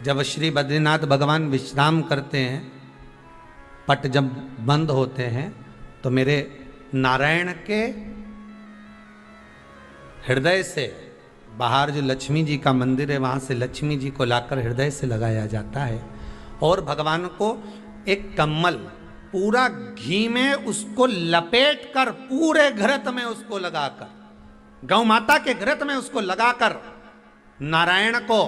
जब श्री बद्रीनाथ भगवान विश्राम करते हैं, पट जब बंद होते हैं, तो मेरे नारायण के हृदय से बाहर जो लक्ष्मी जी का मंदिर है, वहाँ से लक्ष्मी जी को लाकर हृदय से लगाया जाता है और भगवान को एक कम्मल पूरा घी में उसको लपेट कर, पूरे घृत में उसको लगाकर, गौ माता के घृत में उसको लगाकर नारायण को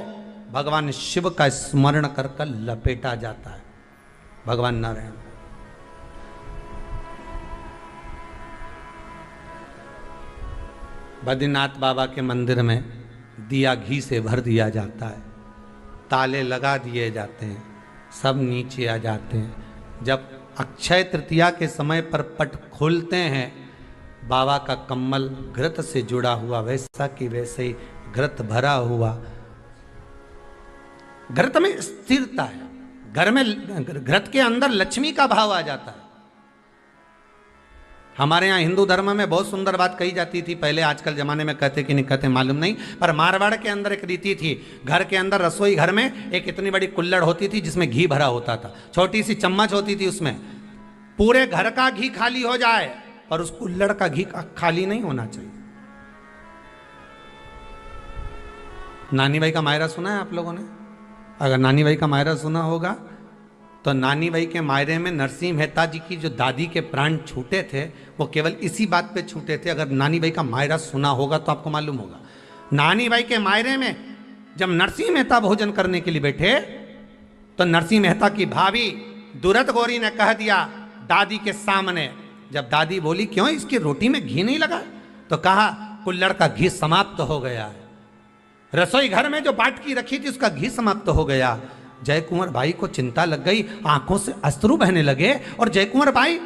भगवान शिव का स्मरण कर कर लपेटा जाता है। भगवान नारायण बद्रीनाथ बाबा के मंदिर में दिया घी से भर दिया जाता है, ताले लगा दिए जाते हैं, सब नीचे आ जाते हैं। जब अक्षय तृतीया के समय पर पट खोलते हैं, बाबा का कम्मल घृत से जुड़ा हुआ वैसा कि वैसे ही घृत भरा हुआ, घृत में स्थिरता है, घर में घृत के अंदर लक्ष्मी का भाव आ जाता है। हमारे यहाँ हिंदू धर्म में बहुत सुंदर बात कही जाती थी पहले, आजकल जमाने में कहते कि नहीं कहते मालूम नहीं, पर मारवाड़ के अंदर एक रीति थी। घर के अंदर रसोई घर में एक इतनी बड़ी कुल्हड़ होती थी जिसमें घी भरा होता था, छोटी सी चम्मच होती थी, उसमें पूरे घर का घी खाली हो जाए और उस कुल्हड़ का घी खाली नहीं होना चाहिए। नानी भाई का मायरा सुना है आप लोगों ने? अगर नानी भाई का मायरा सुना होगा तो नानी भाई के मायरे में नरसिंह मेहता जी की जो दादी के प्राण छूटे थे, वो केवल इसी बात पे छूटे थे। अगर नानी भाई का मायरा सुना होगा तो आपको मालूम होगा, नानी भाई के मायरे में जब नरसिंह मेहता भोजन करने के लिए बैठे तो नरसिंह मेहता की भाभी दुरत गौरी ने कह दिया दादी के सामने, जब दादी बोली क्यों इसकी रोटी में घी नहीं लगा, तो कहा कुल्हड़ का घी समाप्त हो गया है, रसोई घर में जो बाटकी रखी थी उसका घी समाप्त हो गया। जय कुंवर भाई को चिंता लग गई, आंखों से अश्रु बहने लगे और जय कुंवर भाई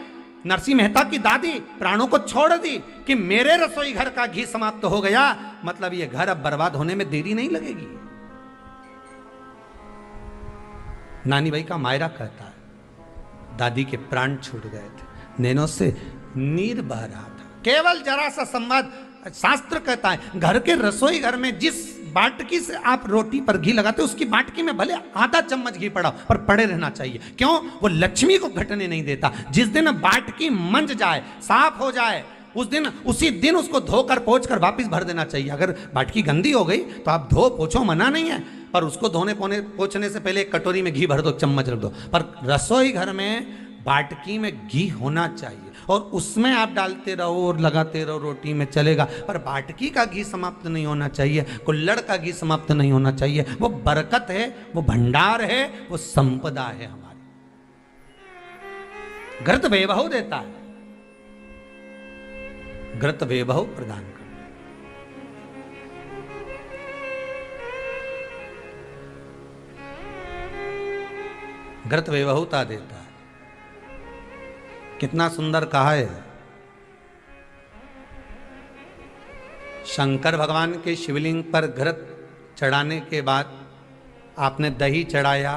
नरसिंह मेहता की दादी प्राणों को छोड़ दी कि मेरे रसोई घर का घी समाप्त हो गया, मतलब ये घर अब बर्बाद होने में देरी नहीं लगेगी। नानी भाई का मायरा कहता है दादी के प्राण छूट गए थे, नैनों से नीर बह रहा था, केवल जरा सा संवाद। शास्त्र कहता है घर के रसोई घर में जिस बाटकी से आप रोटी पर घी लगाते उसकी बाटकी में भले आधा चम्मच घी पड़ा पर पड़े रहना चाहिए। क्यों? वो लक्ष्मी को घटने नहीं देता। जिस दिन बाटकी मंज जाए, साफ हो जाए, उसी दिन उसको धोकर पोंछकर वापस भर देना चाहिए। अगर बाटकी गंदी हो गई तो आप धो पोछो, मना नहीं है, पर उसको धोने पोंछने से पहले एक कटोरी में घी भर दो, चम्मच रख दो। पर रसोई घर में बाटकी में घी होना चाहिए और उसमें आप डालते रहो और लगाते रहो, रोटी में चलेगा, पर बाटकी का घी समाप्त नहीं होना चाहिए, कुल्हड़ का घी समाप्त नहीं होना चाहिए। वो बरकत है, वो भंडार है, वो संपदा है हमारी। घृत वैभव देता है, घृत वैभव प्रदान करता है, घृत वैभवता देता है। कितना सुंदर कहा है। शंकर भगवान के शिवलिंग पर घृत चढ़ाने के बाद आपने दही चढ़ाया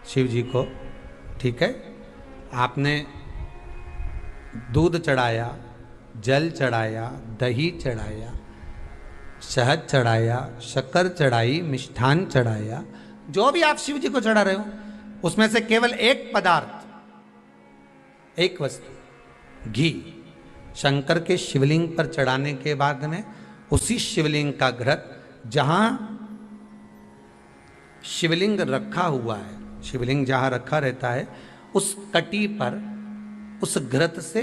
शिव जी को, ठीक है, आपने दूध चढ़ाया, जल चढ़ाया, दही चढ़ाया, शहद चढ़ाया, शक्कर चढ़ाई, मिष्ठान चढ़ाया, जो भी आप शिव जी को चढ़ा रहे हो उसमें से केवल एक पदार्थ, एक वस्तु, घी, शंकर के शिवलिंग पर चढ़ाने के बाद में उसी शिवलिंग का घृत, जहां शिवलिंग रखा हुआ है, शिवलिंग जहां रखा रहता है उस कटी पर उस घृत से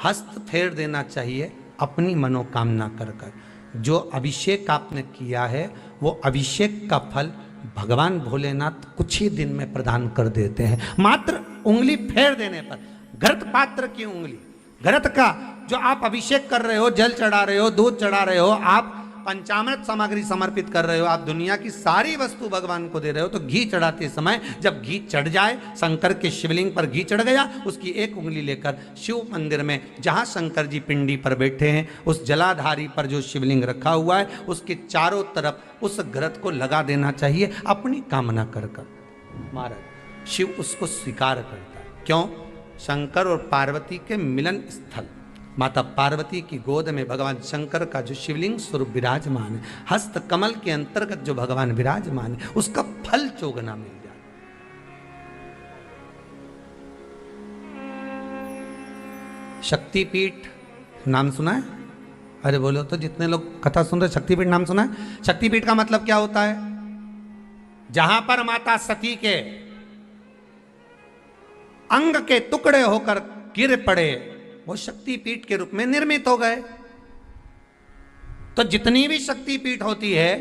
हस्त फेर देना चाहिए अपनी मनोकामना कर कर। जो अभिषेक आपने किया है वो अभिषेक का फल भगवान भोलेनाथ कुछ ही दिन में प्रदान कर देते हैं। मात्र उंगली फेर देने पर, घृत पात्र की उंगली, घृत का जो आप अभिषेक कर रहे हो, जल चढ़ा रहे हो, दूध चढ़ा रहे हो, आप पंचामृत सामग्री समर्पित कर रहे हो, आप दुनिया की सारी वस्तु भगवान को दे रहे हो, तो घी चढ़ाते समय जब घी चढ़ जाए, शंकर के शिवलिंग पर घी चढ़ गया, उसकी एक उंगली लेकर शिव मंदिर में जहां शंकर जी पिंडी पर बैठे हैं उस जलाधारी पर जो शिवलिंग रखा हुआ है उसके चारों तरफ उस घृत को लगा देना चाहिए अपनी कामना कर कर। महाराज शिव उसको स्वीकार करता है। क्यों? शंकर और पार्वती के मिलन स्थल, माता पार्वती की गोद में भगवान शंकर का जो शिवलिंग स्वरूप विराजमान है, हस्त कमल के अंतर्गत जो भगवान विराजमान है, उसका फल चोगना मिल जाए। शक्तिपीठ नाम सुना है? अरे बोलो तो, जितने लोग कथा सुन रहे, शक्तिपीठ नाम सुना है? शक्तिपीठ का मतलब क्या होता है? जहां पर माता सती के अंग के टुकड़े होकर गिर पड़े, वो शक्तिपीठ के रूप में निर्मित हो गए। तो जितनी भी शक्तिपीठ होती है,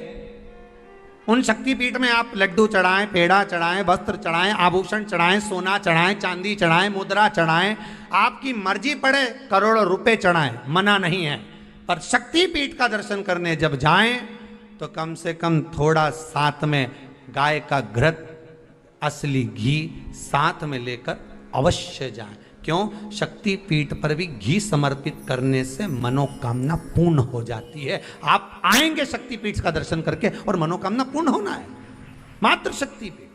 उन शक्तिपीठ में आप लड्डू चढ़ाएं, पेड़ा चढ़ाएं, वस्त्र चढ़ाएं, आभूषण चढ़ाएं, सोना चढ़ाएं, चांदी चढ़ाएं, मुद्रा चढ़ाएं, आपकी मर्जी पड़े करोड़ों रुपए चढ़ाएं, मना नहीं है। पर शक्तिपीठ का दर्शन करने जब जाएं तो कम से कम थोड़ा साथ में गाय का घृत, असली घी साथ में लेकर अवश्य जाएं। क्यों? शक्तिपीठ पर भी घी समर्पित करने से मनोकामना पूर्ण हो जाती है। आप आएंगे शक्तिपीठ का दर्शन करके और मनोकामना पूर्ण होना है। मात्र शक्तिपीठ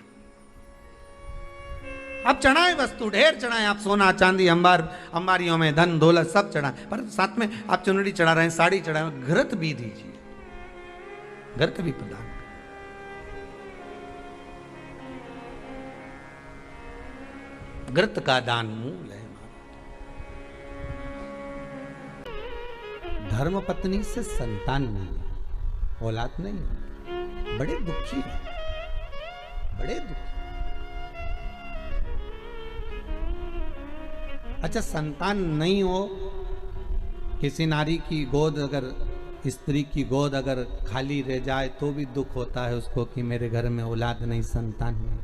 आप चढ़ाएं, वस्तु ढेर चढ़ाएं, आप सोना चांदी अंबारियों में धन दौलत सब चढ़ाएं, पर साथ में आप चुनरी चढ़ा रहे हैं, साड़ी चढ़ाएं, घृत भी दीजिए, घृत भी प्रदान। घृत का दान मूल है। धर्म पत्नी से संतान नहीं, औलाद नहीं, बड़े दुखी है, बड़े दुखी। अच्छा, संतान नहीं हो, किसी नारी की गोद, अगर स्त्री की गोद अगर खाली रह जाए तो भी दुख होता है उसको कि मेरे घर में औलाद नहीं, संतान नहीं।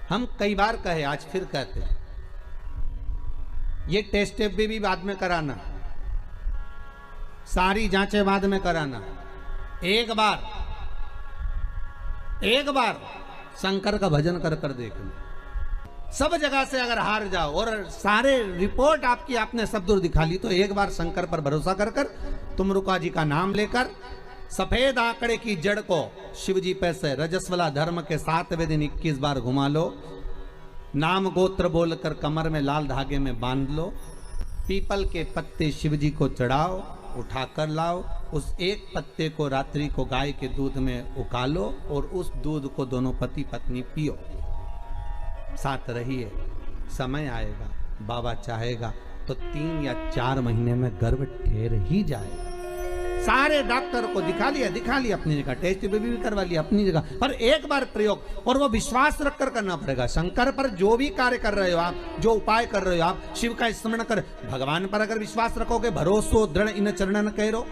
हम कई बार कहे, आज फिर कहते हैं, ये टेस्ट भी बाद में कराना, सारी जांचें बाद में कराना। एक बार शंकर का भजन कर कर देख लो। सब जगह से अगर हार जाओ और सारे रिपोर्ट आपकी आपने सब दूर दिखा ली, तो एक बार शंकर पर भरोसा कर कर तुम रुका जी का नाम लेकर सफेद आंकड़े की जड़ को शिव जी पे से रजस्वला धर्म के 7वें दिन 21 बार घुमा लो। नाम गोत्र बोलकर कमर में लाल धागे में बांध लो। पीपल के पत्ते शिव जी को चढ़ाओ, उठाकर लाओ। उस एक पत्ते को रात्रि को गाय के दूध में उकालो और उस दूध को दोनों पति पत्नी पियो। साथ रहिए, समय आएगा, बाबा चाहेगा तो 3 या 4 महीने में गर्भ ठहर ही जाएगा। सारे डॉक्टर को दिखा लिया अपनी जगह, टेस्ट भी करवा लिया अपनी जगह, पर एक बार प्रयोग, और वो विश्वास रखकर करना पड़ेगा। शंकर पर जो भी कार्य कर रहे हो आप, जो उपाय कर रहे हो आप, शिव का स्मरण कर, भगवान पर अगर विश्वास रखोगे, भरोसो दृढ़ इन चरणन करो,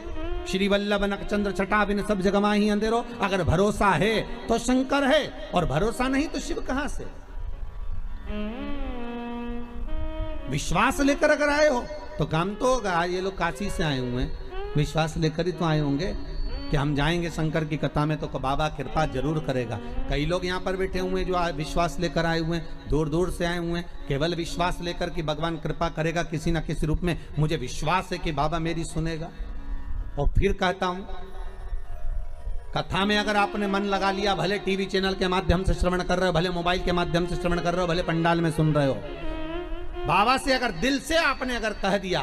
श्री वल्लभ नखचंद्र छटा बिन सब जगमा ही अंधेरो। अगर भरोसा है तो शंकर है, और भरोसा नहीं तो शिव कहां से? विश्वास लेकर अगर आए हो तो काम तो होगा। ये लोग काशी से आए हुए हैं, विश्वास लेकर ही तो आए होंगे कि हम जाएंगे शंकर की कथा में तो बाबा कृपा जरूर करेगा। कई लोग यहाँ पर बैठे हुए हैं जो विश्वास लेकर आए हुए हैं, दूर दूर से आए हुए हैं, केवल विश्वास लेकर कि भगवान कृपा करेगा किसी ना किसी रूप में, मुझे विश्वास है कि बाबा मेरी सुनेगा। और फिर कहता हूं, कथा में अगर आपने मन लगा लिया, भले टीवी चैनल के माध्यम से श्रवण कर रहे हो, भले मोबाइल के माध्यम से श्रवण कर रहे हो, भले पंडाल में सुन रहे हो, बाबा से अगर दिल से आपने अगर कह दिया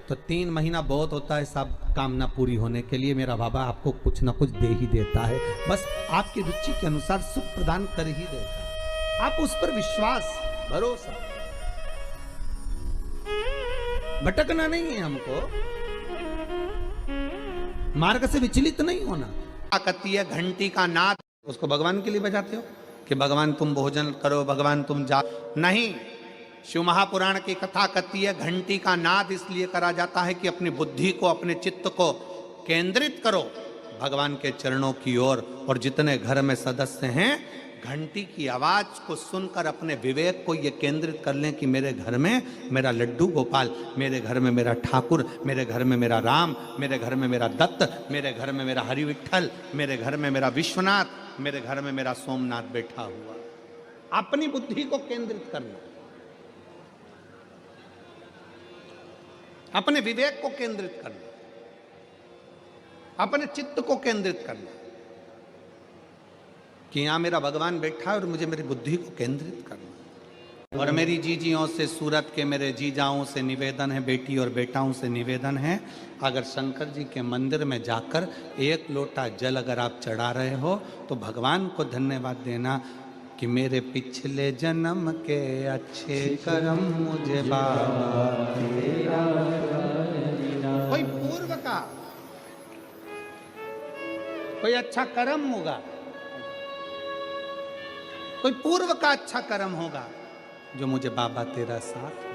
तो 3 महीना बहुत होता है सब कामना पूरी होने के लिए। मेरा बाबा आपको कुछ ना कुछ दे ही देता है, बस आपकी रुचि के अनुसार सुख प्रदान कर ही देता है। आप उस पर विश्वास, भरोसा, भटकना नहीं है हमको, मार्ग से विचलित नहीं होना। कहती है घंटी का नाद, उसको भगवान के लिए बजाते हो कि भगवान तुम भोजन करो, भगवान तुम जा, नहीं। शिव महापुराण की कथा कहती है घंटी का नाद इसलिए करा जाता है कि अपनी बुद्धि को, अपने चित्त को केंद्रित करो भगवान के चरणों की ओर। और जितने घर में सदस्य हैं, घंटी की आवाज को सुनकर अपने विवेक को ये केंद्रित कर लें कि मेरे घर में मेरा लड्डू गोपाल, मेरे घर में मेरा ठाकुर, मेरे घर में मेरा राम, मेरे घर में मेरा दत्त, मेरे घर में मेरा हरि विठल, मेरे घर में मेरा विश्वनाथ, मेरे घर में मेरा सोमनाथ बैठा हुआ। अपनी बुद्धि को केंद्रित करना, अपने विवेक को केंद्रित करना, अपने चित्त को केंद्रित करना कि यहां मेरा भगवान बैठा है और मुझे मेरी बुद्धि को केंद्रित करना। और मेरी जीजियों से, सूरत के मेरे जीजाओं से निवेदन है, बेटी और बेटाओं से निवेदन है, अगर शंकर जी के मंदिर में जाकर एक लोटा जल अगर आप चढ़ा रहे हो तो भगवान को धन्यवाद देना कि मेरे पिछले जन्म के अच्छे कर्म मुझे बाबा तेरा। कोई पूर्व का कोई अच्छा कर्म होगा, कोई पूर्व का अच्छा कर्म होगा जो मुझे बाबा तेरा साथ